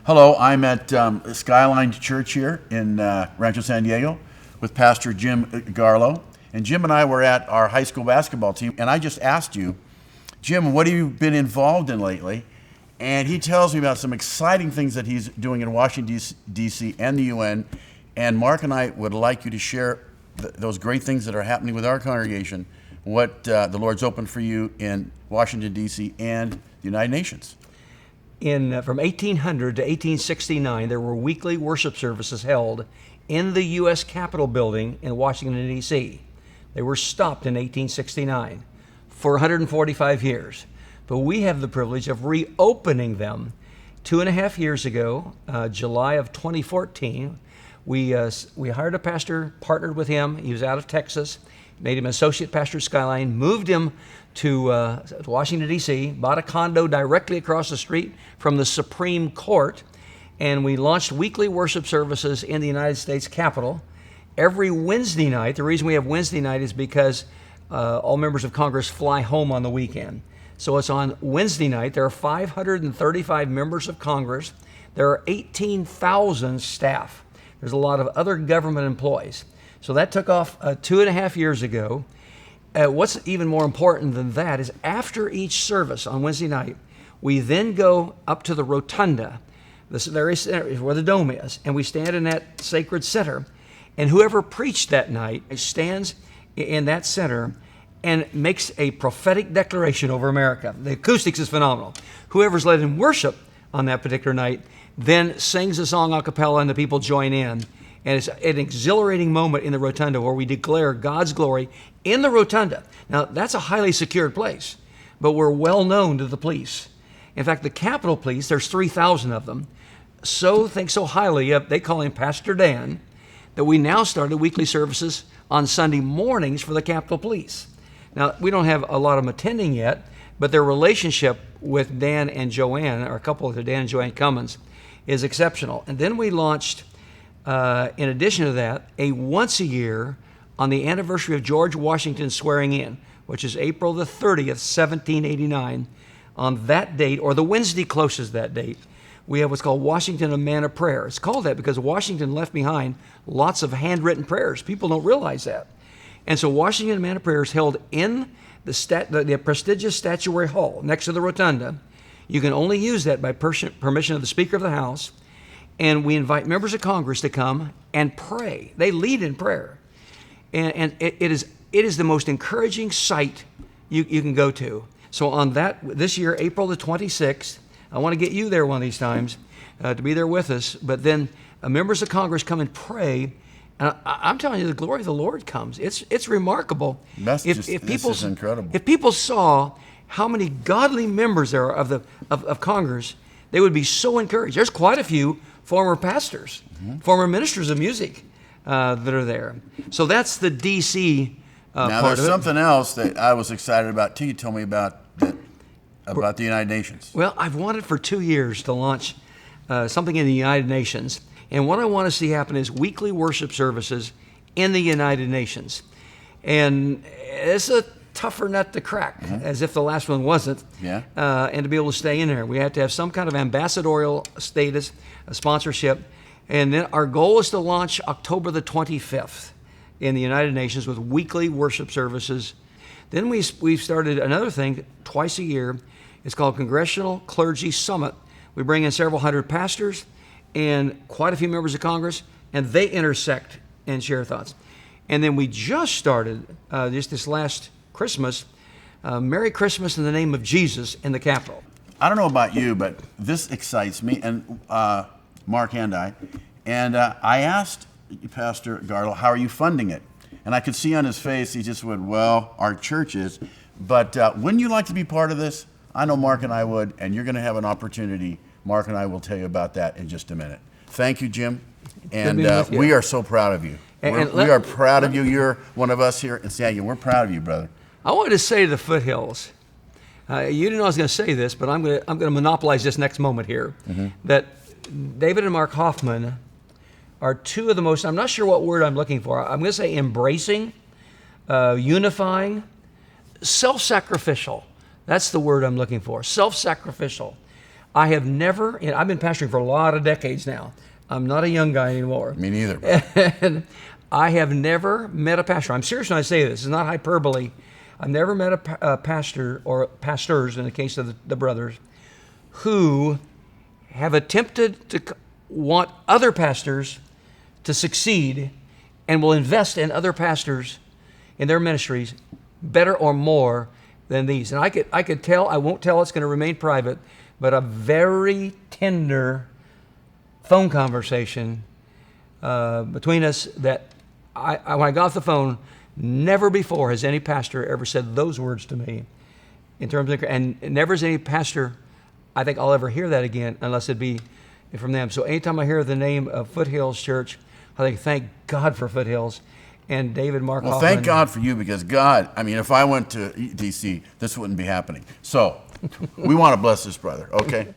Hello, I'm at Skyline Church here in Rancho San Diego with Pastor Jim Garlow. And Jim and I were at our high school basketball team, and I just asked you, Jim, what have you been involved in lately? And he tells me about some exciting things that he's doing in Washington, D.C. and the UN. And Mark and I would like you to share those great things that are happening with our congregation, what the Lord's opened for you in Washington, D.C. and the United Nations. From 1800 to 1869, there were weekly worship services held in the U.S. Capitol building in Washington, D.C. They were stopped in 1869 for 145 years. But we have the privilege of reopening them 2.5 years ago, July of 2014. We hired a pastor, partnered with him. He was out of Texas, made him associate pastor at Skyline, moved him to Washington, D.C., bought a condo directly across the street from the Supreme Court, and we launched weekly worship services in the United States Capitol. Every Wednesday night, the reason we have Wednesday night is because all members of Congress fly home on the weekend. So it's on Wednesday night. There are 535 members of Congress. There are 18,000 staff. There's a lot of other government employees. So that took off 2.5 years ago. What's even more important than that is after each service on Wednesday night, we then go up to the rotunda, the very center where the dome is, and we stand in that sacred center. And whoever preached that night stands in that center and makes a prophetic declaration over America. The acoustics is phenomenal. Whoever's led in worship on that particular night then sings a song a cappella and the people join in. And it's an exhilarating moment in the rotunda where we declare God's glory in the rotunda. Now, that's a highly secured place, but we're well known to the police. In fact, the Capitol Police, there's 3,000 of them, think so highly of, they call him Pastor Dan, that we now started weekly services on Sunday mornings for the Capitol Police. Now, we don't have a lot of them attending yet, but their relationship with Dan and Joanne, or a couple of Dan and Joanne Cummins, is exceptional. And then we launched, in addition to that, a once a year on the anniversary of George Washington's swearing in, which is April the 30th, 1789. On that date, or the Wednesday closest to that date, we have what's called Washington, a Man of Prayer. It's called that because Washington left behind lots of handwritten prayers. People don't realize that. And so Washington, a Man of Prayer is held in the prestigious Statuary Hall next to the Rotunda. You can only use that by permission of the Speaker of the House. And we invite members of Congress to come and pray. They lead in prayer. And it is the most encouraging sight you can go to. So on this year, April the 26th, I want to get you there one of these times to be there with us. But then members of Congress come and pray. And I'm telling you, the glory of the Lord comes. It's remarkable. This is incredible. If people saw how many godly members there are of Congress, they would be so encouraged. There's quite a few former pastors, former ministers of music that are there. So that's the D.C. Now, part of it. there's something else that I was excited about, too. You told me about the United Nations. Well, I've wanted for 2 years to launch something in the United Nations. And what I want to see happen is weekly worship services in the United Nations. And it's a tougher nut to crack, as if the last one wasn't. Yeah. And to be able to stay in there, we have to have some kind of ambassadorial status, a sponsorship. And then our goal is to launch October the 25th in the United Nations with weekly worship services. Then we've started another thing twice a year. It's called Congressional Clergy Summit. We bring in several hundred pastors and quite a few members of Congress, and they intersect and share thoughts. And then we just started, just this last Christmas, Merry Christmas in the name of Jesus in the Capitol. I don't know about you, but this excites me, and Mark and I. And I asked Pastor Garlow, how are you funding it? And I could see on his face, he just went, well, our church is. But wouldn't you like to be part of this? I know Mark and I would, and you're going to have an opportunity. Mark and I will tell you about that in just a minute. Thank you, Jim. And we are so proud of you. We are proud of you. You're one of us here in San Diego. We're proud of you, brother. I wanted to say to the Foothills, you didn't know I was going to say this, but I'm going to monopolize this next moment here, that David and Mark Hoffman are two of the most, I'm not sure what word I'm looking for. I'm going to say embracing, unifying, self-sacrificial. That's the word I'm looking for, self-sacrificial. I have never, and I've been pastoring for a lot of decades now. I'm not a young guy anymore. Me neither. And I have never met a pastor. I'm serious when I say this. It's not hyperbole. I've never met a pastor or pastors, in the case of the brothers, who have attempted to want other pastors to succeed and will invest in other pastors in their ministries better or more than these. And I could tell, I won't tell, it's going to remain private, but a very tender phone conversation between us that when I got off the phone, never before has any pastor ever said those words to me in terms of, and never has any pastor, I think I'll ever hear that again unless it be from them. So anytime I hear the name of Foothills Church, I think, thank God for Foothills and David Mark Well, Hoffman. thank God for you, because God, I mean, if I went to DC, this wouldn't be happening. So we want to bless this brother, okay?